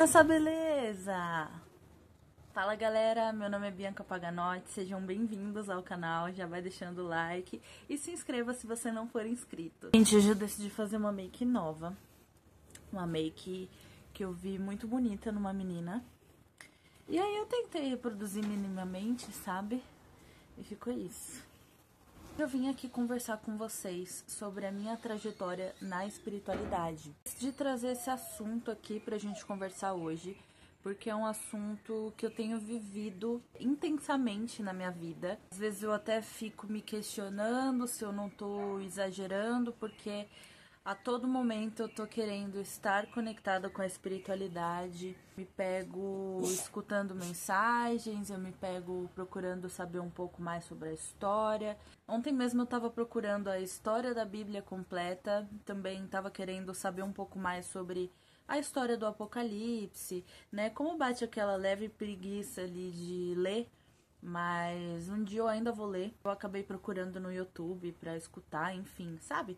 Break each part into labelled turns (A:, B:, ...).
A: Essa beleza! Fala galera, meu nome é Bianca Paganotti, sejam bem-vindos ao canal, já vai deixando o like e se inscreva se você não for inscrito. Gente, hoje eu decidi fazer uma make nova, uma make que eu vi muito bonita numa menina, e aí eu tentei reproduzir minimamente, sabe? E ficou isso. Eu vim aqui conversar com vocês sobre a minha trajetória na espiritualidade. De trazer esse assunto aqui pra gente conversar hoje, porque é um assunto que eu tenho vivido intensamente na minha vida. Às vezes eu até fico me questionando se eu não tô exagerando, porque a todo momento eu tô querendo estar conectada com a espiritualidade. Me pego escutando mensagens, eu me pego procurando saber um pouco mais sobre a história. Ontem mesmo eu tava procurando a história da Bíblia completa, também tava querendo saber um pouco mais sobre a história do Apocalipse, né? Como bate aquela leve preguiça ali de ler, mas um dia eu ainda vou ler. Eu acabei procurando no YouTube pra escutar, enfim, sabe?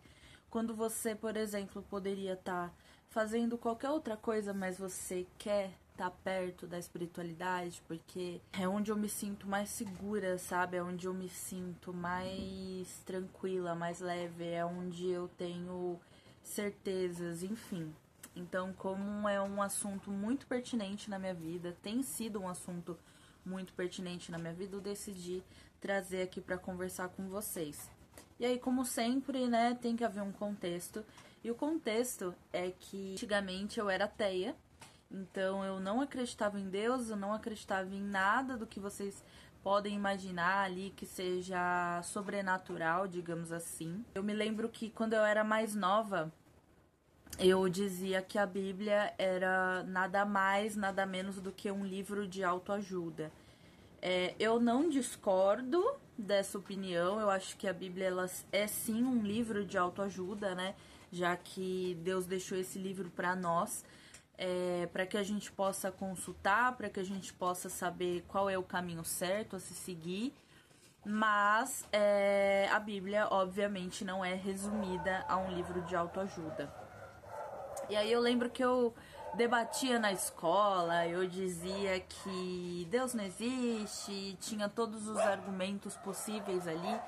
A: Quando você, por exemplo, poderia estar fazendo qualquer outra coisa, mas você quer estar perto da espiritualidade, porque é onde eu me sinto mais segura, sabe? É onde eu me sinto mais tranquila, mais leve, é onde eu tenho certezas, enfim. Então, como é um assunto muito pertinente na minha vida, tem sido um assunto muito pertinente na minha vida, eu decidi trazer aqui para conversar com vocês. E aí, como sempre, né, tem que haver um contexto. E o contexto é que antigamente eu era ateia, então eu não acreditava em Deus, eu não acreditava em nada do que vocês podem imaginar ali que seja sobrenatural, digamos assim. Eu me lembro que quando eu era mais nova, eu dizia que a Bíblia era nada mais, nada menos do que um livro de autoajuda. Eu não discordo dessa opinião, eu acho que a Bíblia ela é sim um livro de autoajuda, né? Já que Deus deixou esse livro para nós, para que a gente possa consultar, para que a gente possa saber qual é o caminho certo a se seguir. Mas a Bíblia, obviamente, não é resumida a um livro de autoajuda. E aí eu lembro que eu debatia na escola, eu dizia que Deus não existe, tinha todos os argumentos possíveis ali,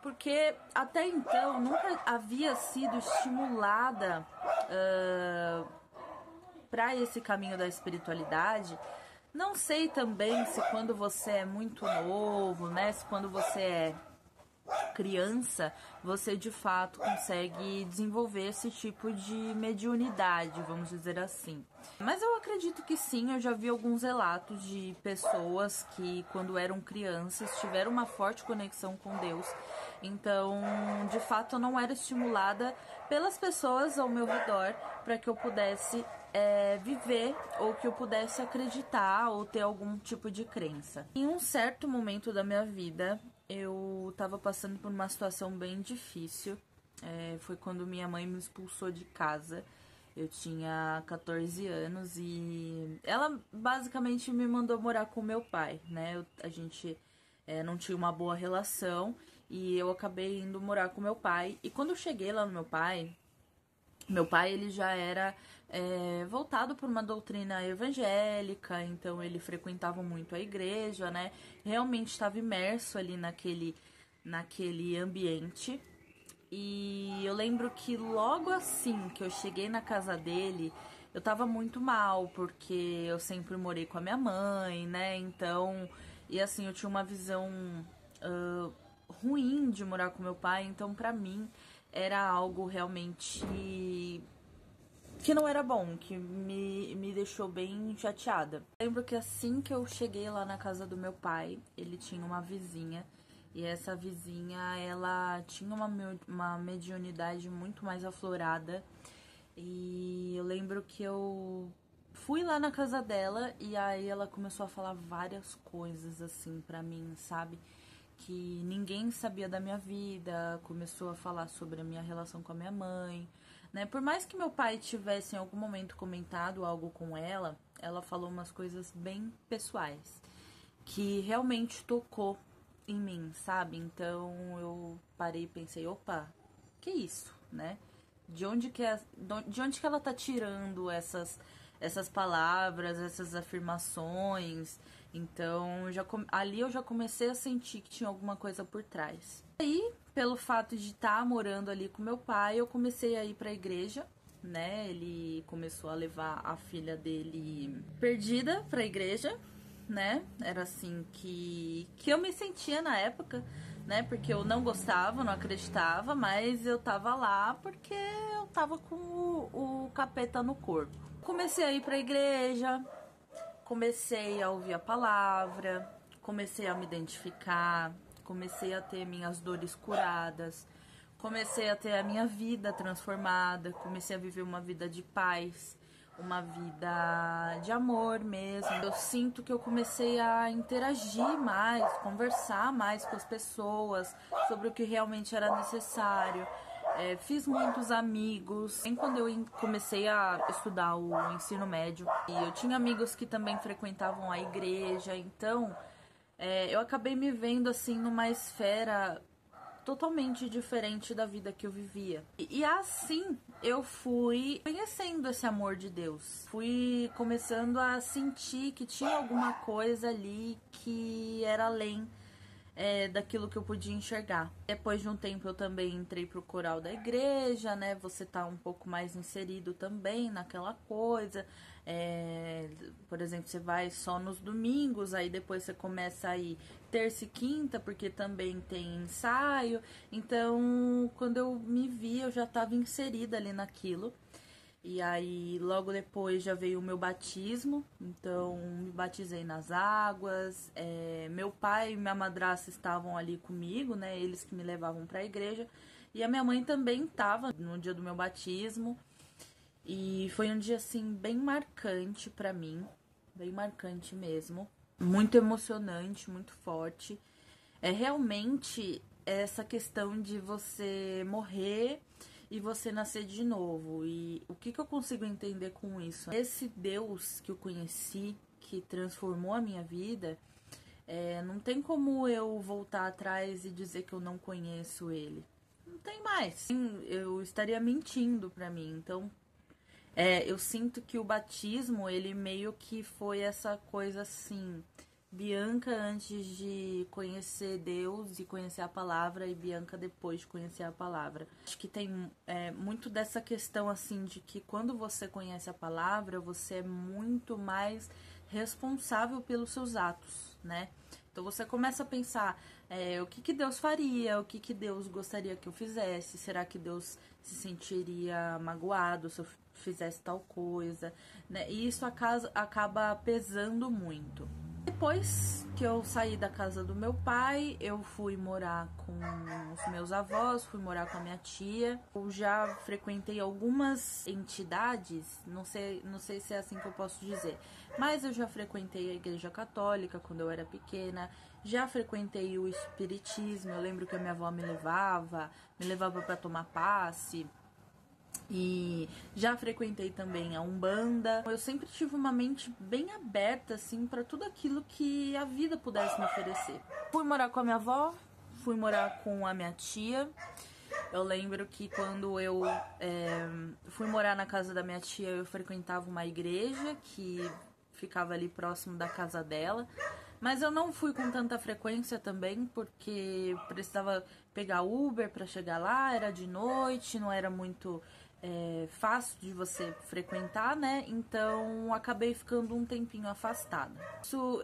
A: porque até então nunca havia sido estimulada para esse caminho da espiritualidade. Não sei também se quando você é muito novo, né, se quando você é criança, você de fato consegue desenvolver esse tipo de mediunidade, vamos dizer assim. Mas eu acredito que sim, eu já vi alguns relatos de pessoas que quando eram crianças tiveram uma forte conexão com Deus. Então, de fato, eu não era estimulada pelas pessoas ao meu redor para que eu pudesse viver ou que eu pudesse acreditar ou ter algum tipo de crença. Em um certo momento da minha vida, eu tava passando por uma situação bem difícil. Foi quando minha mãe me expulsou de casa. Eu tinha 14 anos e ela basicamente me mandou morar com meu pai, né? A gente não tinha uma boa relação e eu acabei indo morar com meu pai. E quando eu cheguei lá no meu pai ele já era voltado por uma doutrina evangélica, então ele frequentava muito a igreja, né? Realmente estava imerso ali naquele ambiente. E eu lembro que logo assim que eu cheguei na casa dele, eu tava muito mal, porque eu sempre morei com a minha mãe, né? Então, e assim, eu tinha uma visão ruim de morar com meu pai, então pra mim era algo realmente que não era bom, que me deixou bem chateada. Lembro que assim que eu cheguei lá na casa do meu pai, ele tinha uma vizinha, e essa vizinha, ela tinha uma mediunidade muito mais aflorada, e eu lembro que eu fui lá na casa dela, e aí ela começou a falar várias coisas, assim, pra mim, sabe? Que ninguém sabia da minha vida, começou a falar sobre a minha relação com a minha mãe, né? Por mais que meu pai tivesse em algum momento comentado algo com ela, ela falou umas coisas bem pessoais, que realmente tocou em mim, sabe? Então eu parei e pensei, opa, que isso, né? De onde que ela tá tirando essas palavras, essas afirmações. Então, ali eu já comecei a sentir que tinha alguma coisa por trás. Aí, pelo fato de estar morando ali com meu pai, eu comecei a ir para a igreja, né? Ele começou a levar a filha dele perdida para a igreja, né? Era assim que eu me sentia na época, né? Porque eu não gostava, não acreditava, mas eu tava lá porque eu tava com o capeta no corpo. Comecei a ir pra igreja, comecei a ouvir a palavra, comecei a me identificar, comecei a ter minhas dores curadas, comecei a ter a minha vida transformada, comecei a viver uma vida de paz, uma vida de amor mesmo. Eu sinto que eu comecei a interagir mais, conversar mais com as pessoas sobre o que realmente era necessário. Fiz muitos amigos. Bem quando eu comecei a estudar o ensino médio, e eu tinha amigos que também frequentavam a igreja, então eu acabei me vendo assim numa esfera totalmente diferente da vida que eu vivia. E assim eu fui conhecendo esse amor de Deus. Fui começando a sentir que tinha alguma coisa ali que era além daquilo que eu podia enxergar. Depois de um tempo eu também entrei pro coral da igreja, né? Você tá um pouco mais inserido também naquela coisa. Por exemplo, você vai só nos domingos, aí depois você começa a ir terça e quinta, porque também tem ensaio. Então, quando eu me vi, eu já estava inserida ali naquilo. E aí, logo depois já veio o meu batismo, então me batizei nas águas. Meu pai e minha madrasta estavam ali comigo, né? Eles que me levavam para a igreja. E a minha mãe também estava no dia do meu batismo. E foi um dia, assim, bem marcante para mim, bem marcante mesmo. Muito emocionante, muito forte. Realmente essa questão de você morrer e você nascer de novo. E o que eu consigo entender com isso? Esse Deus que eu conheci, que transformou a minha vida, não tem como eu voltar atrás e dizer que eu não conheço ele. Não tem mais. Eu estaria mentindo pra mim. Então, eu sinto que o batismo, ele meio que foi essa coisa assim... Bianca antes de conhecer Deus e conhecer a palavra, e Bianca depois de conhecer a palavra. Acho que tem muito dessa questão assim de que quando você conhece a palavra, você é muito mais responsável pelos seus atos, né? Então você começa a pensar o que Deus faria, o que Deus gostaria que eu fizesse, será que Deus se sentiria magoado se eu fizesse tal coisa, né? E isso acaba pesando muito. Depois que eu saí da casa do meu pai, eu fui morar com os meus avós, fui morar com a minha tia. Eu já frequentei algumas entidades, não sei se é assim que eu posso dizer, mas eu já frequentei a igreja católica quando eu era pequena, já frequentei o espiritismo. Eu lembro que a minha avó me levava para tomar passe. E já frequentei também a Umbanda. Eu sempre tive uma mente bem aberta, assim, para tudo aquilo que a vida pudesse me oferecer. Fui morar com a minha avó, fui morar com a minha tia. Eu lembro que quando eu fui morar na casa da minha tia, eu frequentava uma igreja que ficava ali próximo da casa dela. Mas eu não fui com tanta frequência também, porque precisava pegar Uber para chegar lá, era de noite, não era muito fácil de você frequentar, né? Então acabei ficando um tempinho afastada. Isso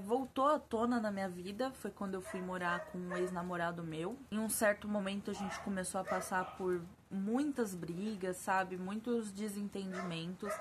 A: voltou à tona na minha vida, foi quando eu fui morar com um ex-namorado meu. Em um certo momento a gente começou a passar por muitas brigas, sabe? Muitos desentendimentos.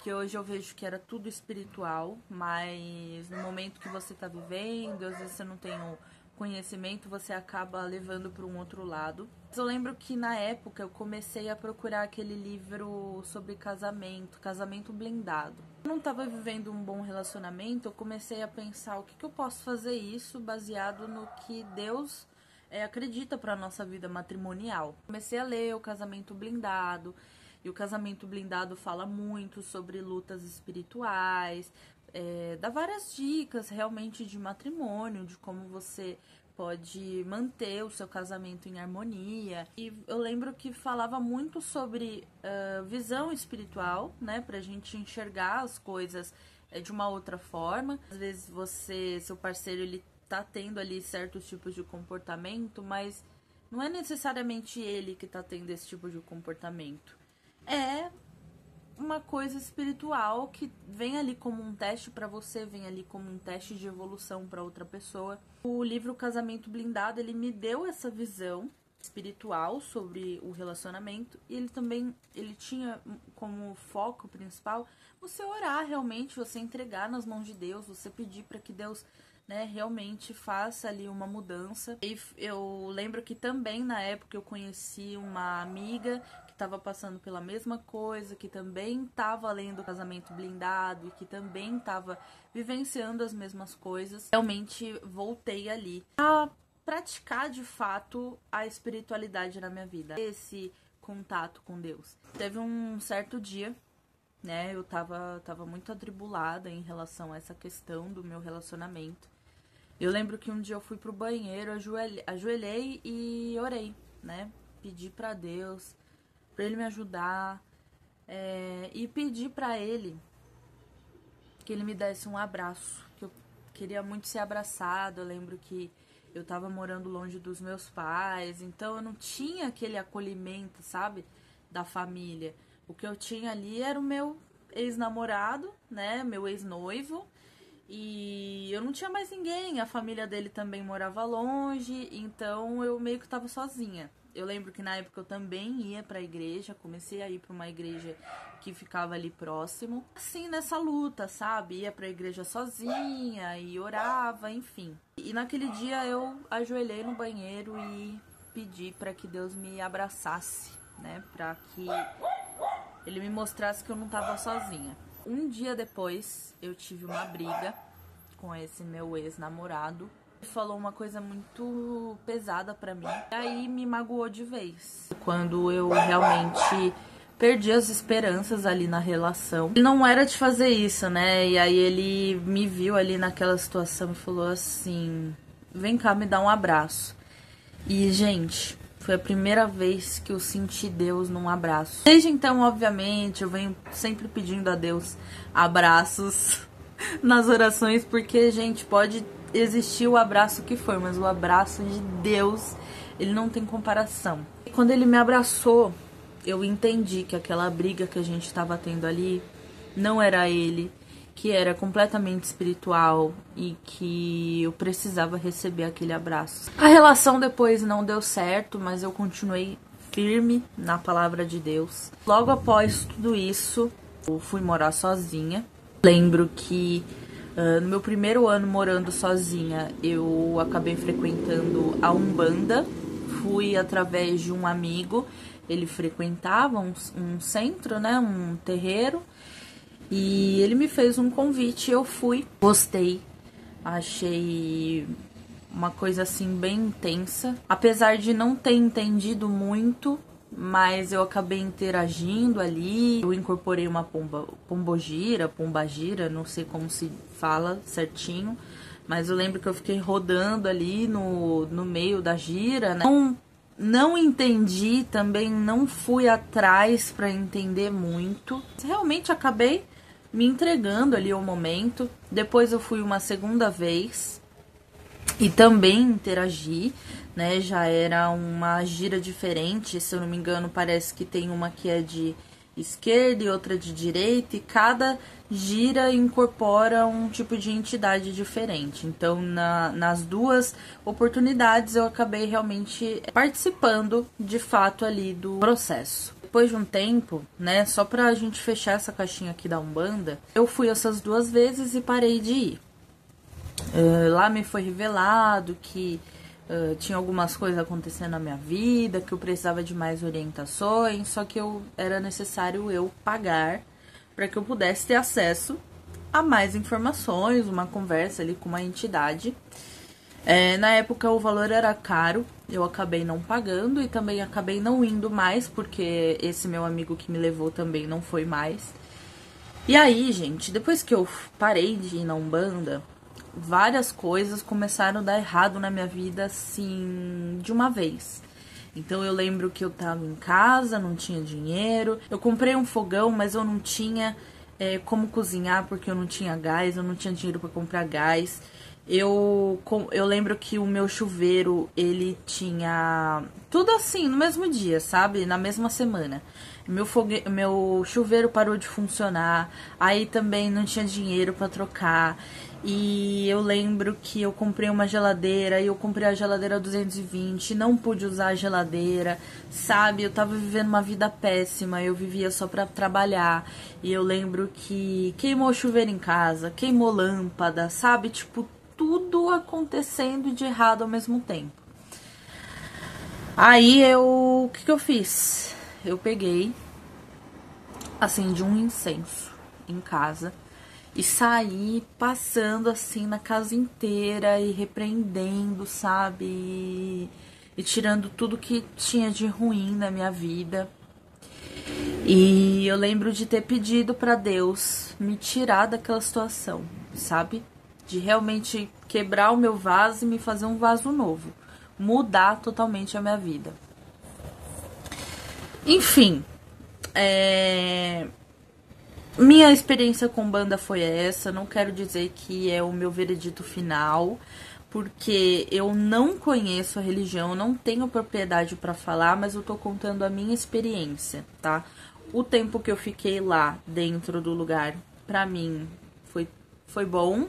A: Que hoje eu vejo que era tudo espiritual, mas no momento que você tá vivendo, às vezes você não tem o conhecimento, você acaba levando para um outro lado. Mas eu lembro que na época eu comecei a procurar aquele livro sobre casamento blindado. Eu não estava vivendo um bom relacionamento, eu comecei a pensar o que eu posso fazer isso baseado no que Deus acredita para nossa vida matrimonial. Comecei a ler o Casamento Blindado. E o Casamento Blindado fala muito sobre lutas espirituais, dá várias dicas realmente de matrimônio, de como você pode manter o seu casamento em harmonia. E eu lembro que falava muito sobre visão espiritual, né, pra gente enxergar as coisas de uma outra forma. Às vezes seu parceiro, ele tá tendo ali certos tipos de comportamento, mas não é necessariamente ele que tá tendo esse tipo de comportamento. É uma coisa espiritual que vem ali como um teste pra você, vem ali como um teste de evolução pra outra pessoa. O livro Casamento Blindado, ele me deu essa visão espiritual sobre o relacionamento, e ele tinha como foco principal você orar realmente, você entregar nas mãos de Deus, você pedir para que Deus, né, realmente faça ali uma mudança. E eu lembro que também na época eu conheci uma amiga que estava passando pela mesma coisa, que também estava lendo Casamento Blindado e que também estava vivenciando as mesmas coisas. Realmente voltei ali a praticar de fato a espiritualidade na minha vida, esse contato com Deus. Teve um certo dia, né, eu tava muito atribulada em relação a essa questão do meu relacionamento. Eu lembro que um dia eu fui pro banheiro, ajoelhei e orei, né, pedi pra Deus, pra Ele me ajudar, e pedi pra Ele que Ele me desse um abraço, que eu queria muito ser abraçada. Eu lembro que eu tava morando longe dos meus pais, então eu não tinha aquele acolhimento, sabe, da família. O que eu tinha ali era o meu ex-namorado, né, meu ex-noivo, e eu não tinha mais ninguém. A família dele também morava longe, então eu meio que tava sozinha. Eu lembro que na época eu também ia pra igreja, comecei a ir pra uma igreja que ficava ali próximo. Assim, nessa luta, sabe? Ia pra igreja sozinha e orava, enfim. E naquele dia eu ajoelhei no banheiro e pedi pra que Deus me abraçasse, né? Pra que Ele me mostrasse que eu não tava sozinha. Um dia depois, eu tive uma briga com esse meu ex-namorado. Ele falou uma coisa muito pesada pra mim, e aí me magoou de vez. Quando eu realmente perdi as esperanças ali na relação. Ele não era de fazer isso, né? E aí ele me viu ali naquela situação e falou assim: vem cá, me dá um abraço. E, gente, foi a primeira vez que eu senti Deus num abraço. Desde então, obviamente, eu venho sempre pedindo a Deus abraços nas orações, porque, gente, pode existir o abraço que for, mas o abraço de Deus, ele não tem comparação. E quando ele me abraçou, eu entendi que aquela briga que a gente estava tendo ali não era ele, que era completamente espiritual e que eu precisava receber aquele abraço. A relação depois não deu certo, mas eu continuei firme na palavra de Deus. Logo após tudo isso, eu fui morar sozinha. Lembro que no meu primeiro ano morando sozinha, eu acabei frequentando a Umbanda. Fui através de um amigo, ele frequentava um centro, né, um terreiro. E ele me fez um convite, eu fui, gostei, achei uma coisa assim bem intensa. Apesar de não ter entendido muito, mas eu acabei interagindo ali. Eu incorporei uma pombagira, não sei como se fala certinho, mas eu lembro que eu fiquei rodando ali no meio da gira, né? Não entendi, também não fui atrás para entender muito. Realmente acabei me entregando ali ao momento. Depois eu fui uma segunda vez e também interagi, né? Já era uma gira diferente, se eu não me engano, parece que tem uma que é de esquerda e outra de direita, e cada gira incorpora um tipo de entidade diferente. Então, nas duas oportunidades, eu acabei realmente participando, de fato, ali do processo. Depois de um tempo, né, só pra gente fechar essa caixinha aqui da Umbanda, eu fui essas duas vezes e parei de ir. Lá me foi revelado que tinha algumas coisas acontecendo na minha vida, que eu precisava de mais orientações, só que era necessário eu pagar para que eu pudesse ter acesso a mais informações, uma conversa ali com uma entidade. Na época o valor era caro, eu acabei não pagando e também acabei não indo mais, porque esse meu amigo que me levou também não foi mais. E aí, gente, depois que eu parei de ir na Umbanda, várias coisas começaram a dar errado na minha vida, assim, de uma vez. Então eu lembro que eu tava em casa, não tinha dinheiro. Eu comprei um fogão, mas eu não tinha como cozinhar porque eu não tinha gás, eu não tinha dinheiro para comprar gás. Eu lembro que o meu chuveiro, ele tinha tudo assim, no mesmo dia, sabe? Na mesma semana. Meu chuveiro parou de funcionar, aí também não tinha dinheiro para trocar. E eu lembro que eu comprei uma geladeira, e eu comprei a geladeira 220, não pude usar a geladeira, sabe? Eu tava vivendo uma vida péssima, eu vivia só pra trabalhar. E eu lembro que queimou chuveiro em casa, queimou lâmpada, sabe? Tipo, tudo acontecendo de errado ao mesmo tempo. Aí o que eu fiz? Eu peguei, acendi um incenso em casa e saí passando assim na casa inteira e repreendendo, sabe? E tirando tudo que tinha de ruim na minha vida. E eu lembro de ter pedido pra Deus me tirar daquela situação, sabe? De realmente quebrar o meu vaso e me fazer um vaso novo. Mudar totalmente a minha vida. Enfim, minha experiência com banda foi essa. Não quero dizer que é o meu veredito final, porque eu não conheço a religião, não tenho propriedade para falar, mas eu tô contando a minha experiência, tá? O tempo que eu fiquei lá dentro do lugar, pra mim, foi bom,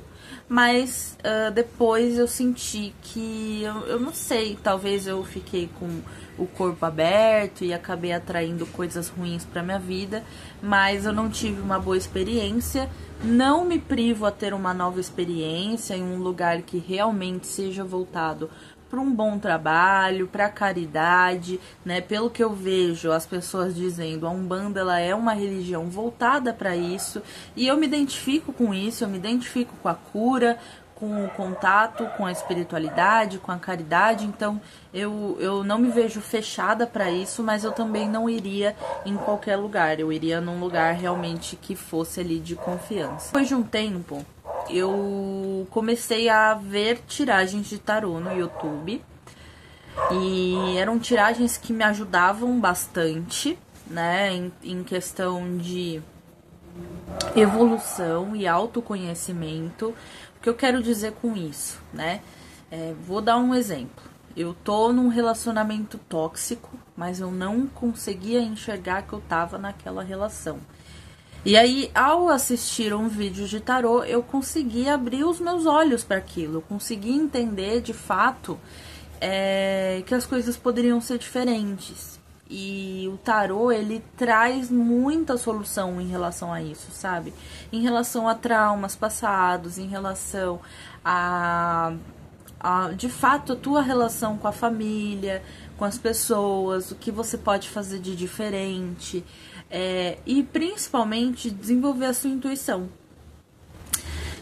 A: mas depois eu senti que, eu não sei, talvez eu fiquei com o corpo aberto e acabei atraindo coisas ruins pra minha vida, mas eu não tive uma boa experiência. Não me privo a ter uma nova experiência em um lugar que realmente seja voltado para um bom trabalho, para caridade, né? Pelo que eu vejo, as pessoas dizendo, a Umbanda ela é uma religião voltada para isso, e eu me identifico com isso, eu me identifico com a cura, com o contato, com a espiritualidade, com a caridade. Então eu não me vejo fechada para isso, mas eu também não iria em qualquer lugar, eu iria num lugar realmente que fosse ali de confiança. Depois de um tempo, eu comecei a ver tiragens de tarô no YouTube, e eram tiragens que me ajudavam bastante, né, em questão de evolução e autoconhecimento. O que eu quero dizer com isso, né? Vou dar um exemplo. Eu tô num relacionamento tóxico, mas eu não conseguia enxergar que eu tava naquela relação. E aí, ao assistir um vídeo de tarô, eu consegui abrir os meus olhos para aquilo. Eu consegui entender, de fato, que as coisas poderiam ser diferentes. E o tarô, ele traz muita solução em relação a isso, sabe? Em relação a traumas passados, em relação de fato, a tua relação com a família, com as pessoas, o que você pode fazer de diferente, e principalmente desenvolver a sua intuição.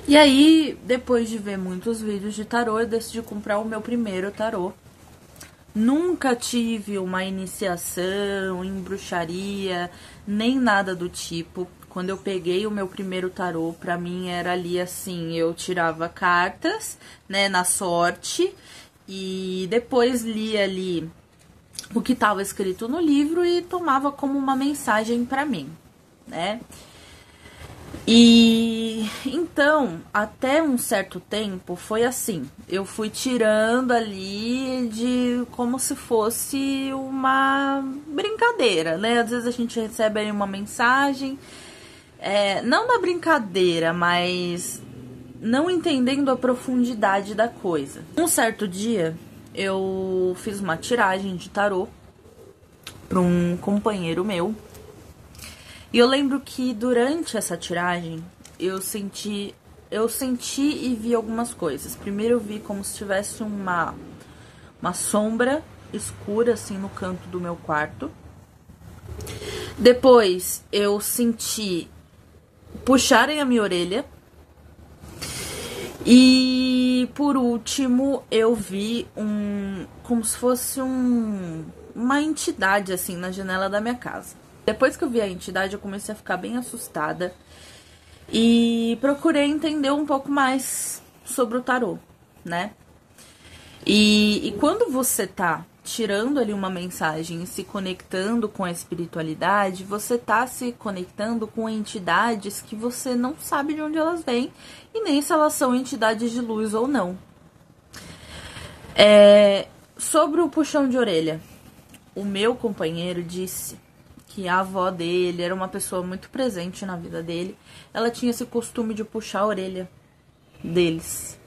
A: E aí, depois de ver muitos vídeos de tarô, eu decidi comprar o meu primeiro tarô. Nunca tive uma iniciação em bruxaria, nem nada do tipo. Quando eu peguei o meu primeiro tarô, pra mim era ali assim, eu tirava cartas, né, na sorte, e depois lia ali o que estava escrito no livro e tomava como uma mensagem pra mim, né? E então, até um certo tempo foi assim, eu fui tirando ali de como se fosse uma brincadeira, né? Às vezes a gente recebe aí uma mensagem, não na brincadeira, mas não entendendo a profundidade da coisa. Um certo dia, eu fiz uma tiragem de tarô para um companheiro meu. E eu lembro que durante essa tiragem, eu senti e vi algumas coisas. Primeiro eu vi como se tivesse uma sombra escura, assim, no canto do meu quarto. Depois eu senti puxarem a minha orelha. E por último eu vi como se fosse uma entidade, assim, na janela da minha casa. Depois que eu vi a entidade, eu comecei a ficar bem assustada e procurei entender um pouco mais sobre o tarô, né? E quando você tá tirando ali uma mensagem e se conectando com a espiritualidade, você tá se conectando com entidades que você não sabe de onde elas vêm e nem se elas são entidades de luz ou não. Sobre o puxão de orelha, o meu companheiro disse que a avó dele era uma pessoa muito presente na vida dele. Ela tinha esse costume de puxar a orelha deles.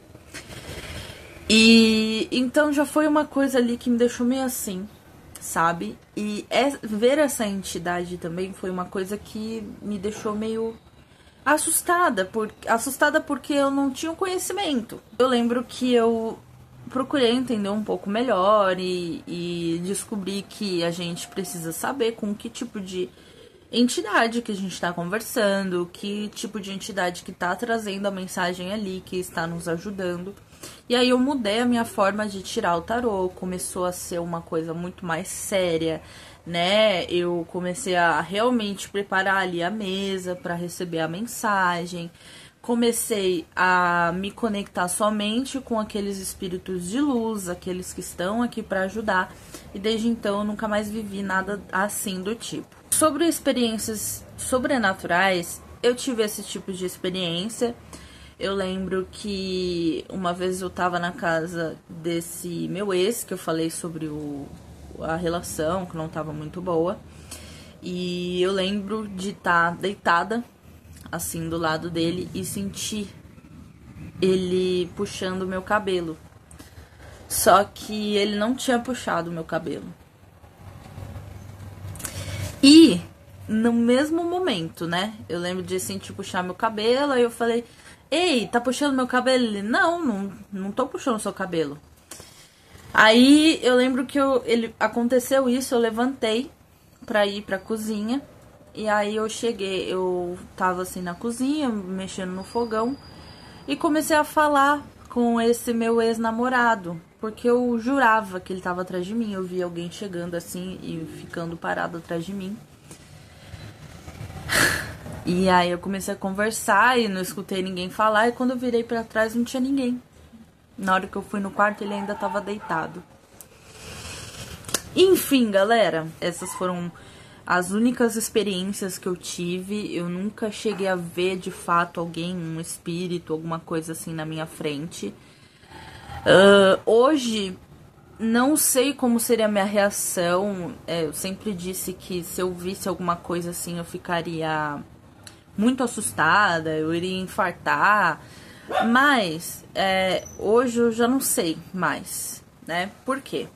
A: E então já foi uma coisa ali que me deixou meio assim, sabe? E ver essa entidade também foi uma coisa que me deixou meio assustada porque eu não tinha um conhecimento. Eu lembro que eu procurei entender um pouco melhor e descobri que a gente precisa saber com que tipo de entidade que a gente está conversando, que tipo de entidade que está trazendo a mensagem ali, que está nos ajudando. E aí eu mudei a minha forma de tirar o tarô, começou a ser uma coisa muito mais séria, né? Eu comecei a realmente preparar ali a mesa para receber a mensagem. Comecei a me conectar somente com aqueles espíritos de luz, aqueles que estão aqui para ajudar. E desde então eu nunca mais vivi nada assim do tipo. Sobre experiências sobrenaturais, eu tive esse tipo de experiência. Eu lembro que uma vez eu tava na casa desse meu ex, que eu falei sobre a relação, que não tava muito boa. E eu lembro de estar deitada, assim, do lado dele e sentir ele puxando o meu cabelo. Só que ele não tinha puxado o meu cabelo. E no mesmo momento, né? Eu lembro de sentir puxar meu cabelo, aí eu falei: ei, tá puxando meu cabelo? Ele: não tô puxando seu cabelo. Aí eu lembro que aconteceu isso, eu levantei pra ir pra cozinha. E aí eu tava assim na cozinha, mexendo no fogão. E comecei a falar com esse meu ex-namorado. Porque eu jurava que ele tava atrás de mim. Eu vi alguém chegando assim e ficando parado atrás de mim. E aí eu comecei a conversar e não escutei ninguém falar. E quando eu virei pra trás não tinha ninguém. Na hora que eu fui no quarto ele ainda tava deitado. Enfim, galera, essas foram as únicas experiências que eu tive. Eu nunca cheguei a ver de fato alguém, um espírito, alguma coisa assim na minha frente. Hoje, não sei como seria a minha reação. Eu sempre disse que se eu visse alguma coisa assim, eu ficaria muito assustada, eu iria infartar. Mas, hoje eu já não sei mais, né? Por quê?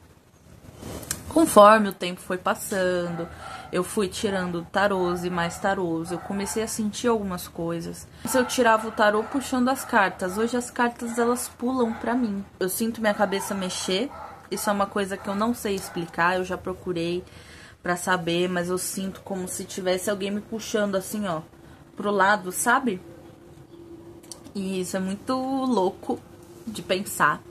A: Conforme o tempo foi passando, eu fui tirando tarôs e mais tarôs, eu comecei a sentir algumas coisas. Se eu tirava o tarô puxando as cartas, hoje as cartas elas pulam pra mim. Eu sinto minha cabeça mexer, isso é uma coisa que eu não sei explicar, eu já procurei pra saber, mas eu sinto como se tivesse alguém me puxando assim, ó, pro lado, sabe? E isso é muito louco de pensar.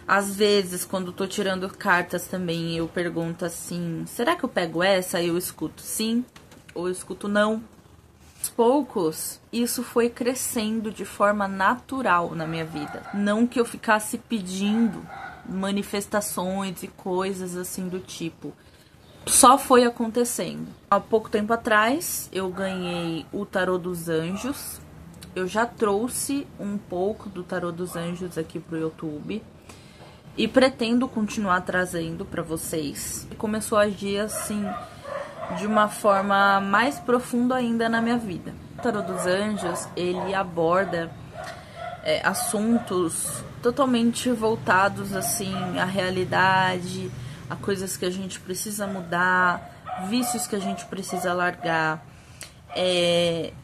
A: Às vezes, quando eu tô tirando cartas também, eu pergunto assim: será que eu pego essa? Aí eu escuto sim, ou eu escuto não. Aos poucos, isso foi crescendo de forma natural na minha vida. Não que eu ficasse pedindo manifestações e coisas assim do tipo. Só foi acontecendo. Há pouco tempo atrás, eu ganhei o Tarô dos Anjos. Eu já trouxe um pouco do Tarô dos Anjos aqui pro YouTube. E pretendo continuar trazendo pra vocês. Começou a agir assim, de uma forma mais profunda ainda na minha vida. O Tarô dos Anjos, ele aborda assuntos totalmente voltados assim à realidade, a coisas que a gente precisa mudar, vícios que a gente precisa largar,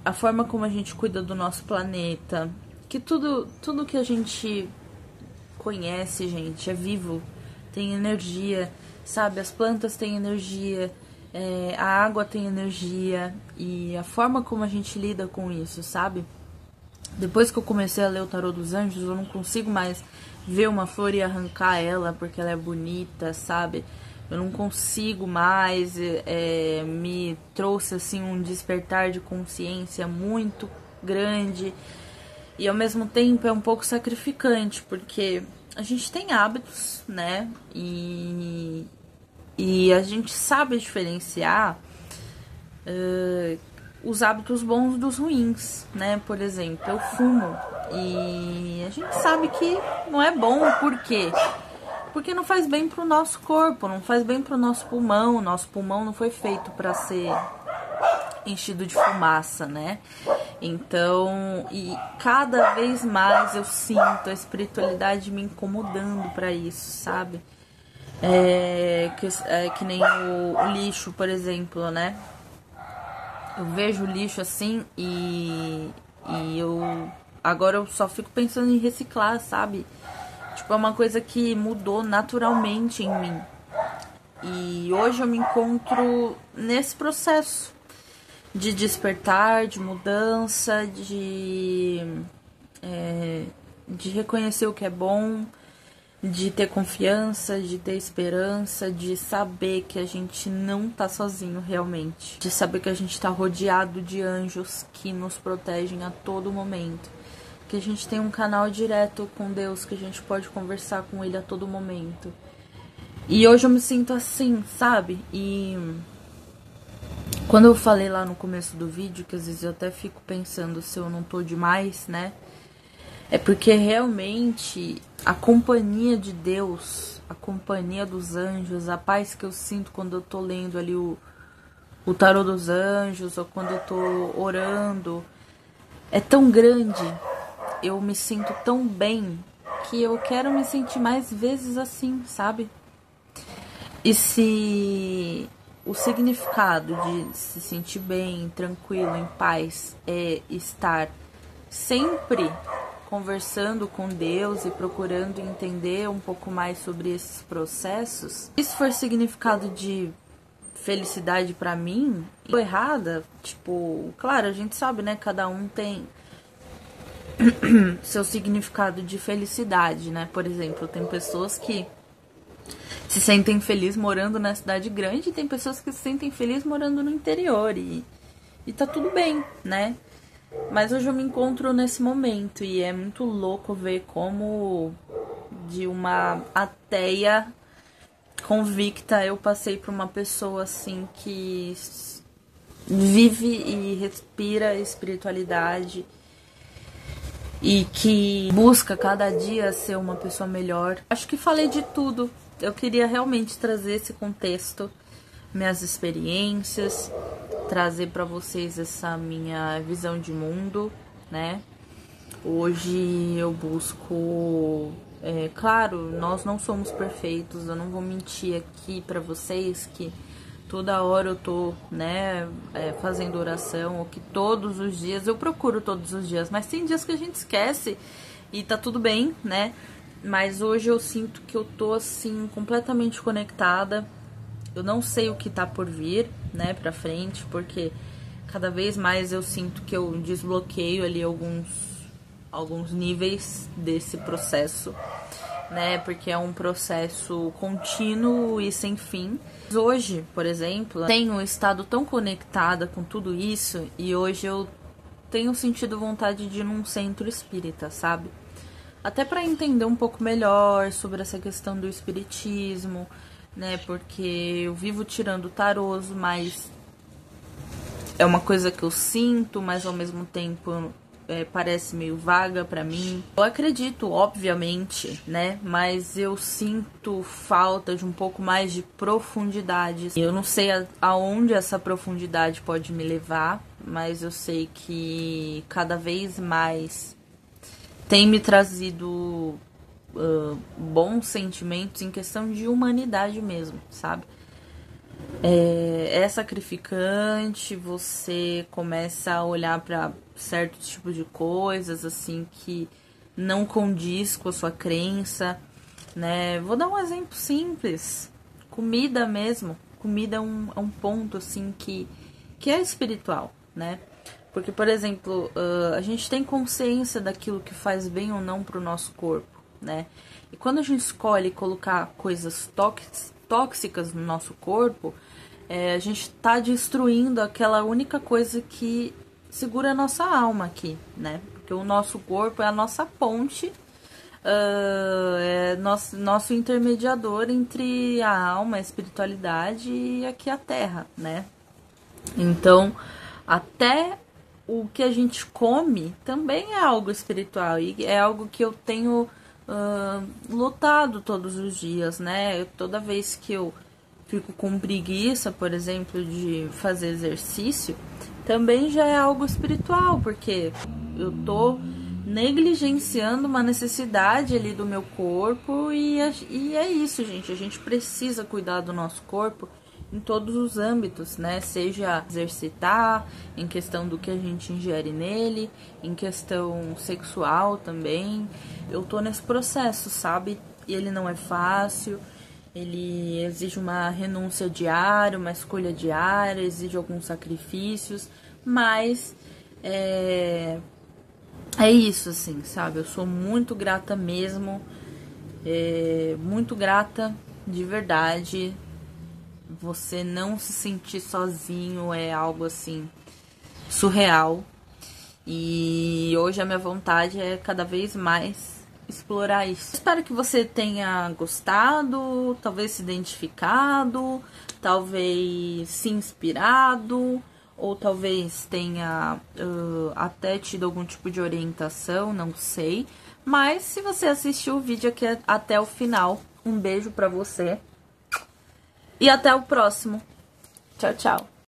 A: a forma como a gente cuida do nosso planeta, que tudo que a gente conhece, gente, é vivo, tem energia, sabe? As plantas têm energia, a água tem energia, e a forma como a gente lida com isso, sabe? Depois que eu comecei a ler o Tarô dos Anjos, eu não consigo mais ver uma flor e arrancar ela porque ela é bonita, sabe? Eu não consigo mais, me trouxe assim um despertar de consciência muito grande. E ao mesmo tempo é um pouco sacrificante, porque a gente tem hábitos, né? E a gente sabe diferenciar os hábitos bons dos ruins, né? Por exemplo, eu fumo e a gente sabe que não é bom, por quê? Porque não faz bem pro nosso corpo, não faz bem pro nosso pulmão. O nosso pulmão não foi feito para ser enchido de fumaça, né? Então, e cada vez mais eu sinto a espiritualidade me incomodando para isso, sabe? Que nem o lixo, por exemplo, né? Eu vejo o lixo assim e agora eu só fico pensando em reciclar, sabe? Tipo, é uma coisa que mudou naturalmente em mim. E hoje eu me encontro nesse processo de despertar, de mudança, de reconhecer o que é bom, de ter confiança, de ter esperança, de saber que a gente não tá sozinho realmente, de saber que a gente tá rodeado de anjos que nos protegem a todo momento, que a gente tem um canal direto com Deus, que a gente pode conversar com Ele a todo momento. E hoje eu me sinto assim, sabe? E quando eu falei lá no começo do vídeo, que às vezes eu até fico pensando se eu não tô demais, né? É porque realmente a companhia de Deus, a companhia dos anjos, a paz que eu sinto quando eu tô lendo ali o tarô dos anjos, ou quando eu tô orando, é tão grande, eu me sinto tão bem, que eu quero me sentir mais vezes assim, sabe? E se o significado de se sentir bem, tranquilo, em paz, é estar sempre conversando com Deus e procurando entender um pouco mais sobre esses processos, se isso for significado de felicidade pra mim, tô errada, tipo, claro, a gente sabe, né, cada um tem seu significado de felicidade, né? Por exemplo, tem pessoas que se sentem felizes morando na cidade grande e tem pessoas que se sentem felizes morando no interior e tá tudo bem, né? Mas hoje eu me encontro nesse momento e é muito louco ver como de uma ateia convicta eu passei por uma pessoa assim que vive e respira espiritualidade e que busca cada dia ser uma pessoa melhor. Acho que falei de tudo. Eu queria realmente trazer esse contexto, minhas experiências, trazer para vocês essa minha visão de mundo, né? Hoje eu busco, claro, nós não somos perfeitos, eu não vou mentir aqui para vocês que toda hora eu tô, né, fazendo oração, ou que todos os dias, eu procuro todos os dias, mas tem dias que a gente esquece e tá tudo bem, né? Mas hoje eu sinto que eu tô, assim, completamente conectada. Eu não sei o que tá por vir, né, pra frente, porque cada vez mais eu sinto que eu desbloqueio ali alguns níveis desse processo, né, porque é um processo contínuo e sem fim. Hoje, por exemplo, tenho estado tão conectada com tudo isso e hoje eu tenho sentido vontade de ir num centro espírita, sabe? Até para entender um pouco melhor sobre essa questão do espiritismo, né? Porque eu vivo tirando tarôs, mas é uma coisa que eu sinto, mas ao mesmo tempo parece meio vaga pra mim. Eu acredito, obviamente, né? Mas eu sinto falta de um pouco mais de profundidade. Eu não sei aonde essa profundidade pode me levar, mas eu sei que cada vez mais tem me trazido bons sentimentos em questão de humanidade mesmo, sabe? É sacrificante, você começa a olhar para certos tipos de coisas, assim, que não condiz com a sua crença, né? Vou dar um exemplo simples. Comida mesmo. Comida é um ponto, assim, que é espiritual, né? Porque, por exemplo, a gente tem consciência daquilo que faz bem ou não pro nosso corpo, né? E quando a gente escolhe colocar coisas tóxicas no nosso corpo, a gente tá destruindo aquela única coisa que segura a nossa alma aqui, né? Porque porque o nosso corpo é a nossa ponte, é nosso intermediador entre a alma, a espiritualidade e aqui a Terra, né? Então, até o que a gente come também é algo espiritual e é algo que eu tenho lutado todos os dias, né? Toda vez que eu fico com preguiça, por exemplo, de fazer exercício, também já é algo espiritual, porque eu tô negligenciando uma necessidade ali do meu corpo e é isso, gente. A gente precisa cuidar do nosso corpo em todos os âmbitos, né? Seja exercitar, em questão do que a gente ingere nele, em questão sexual também. Eu tô nesse processo, sabe? E ele não é fácil, ele exige uma renúncia diária, uma escolha diária, exige alguns sacrifícios, mas é isso, assim, sabe? Eu sou muito grata mesmo, muito grata de verdade. Você não se sentir sozinho é algo assim surreal. E hoje a minha vontade é cada vez mais explorar isso. Espero que você tenha gostado, talvez se identificado, talvez se inspirado, ou talvez tenha até tido algum tipo de orientação, não sei. Mas se você assistiu o vídeo aqui até o final, um beijo pra você. E até o próximo. Tchau, tchau.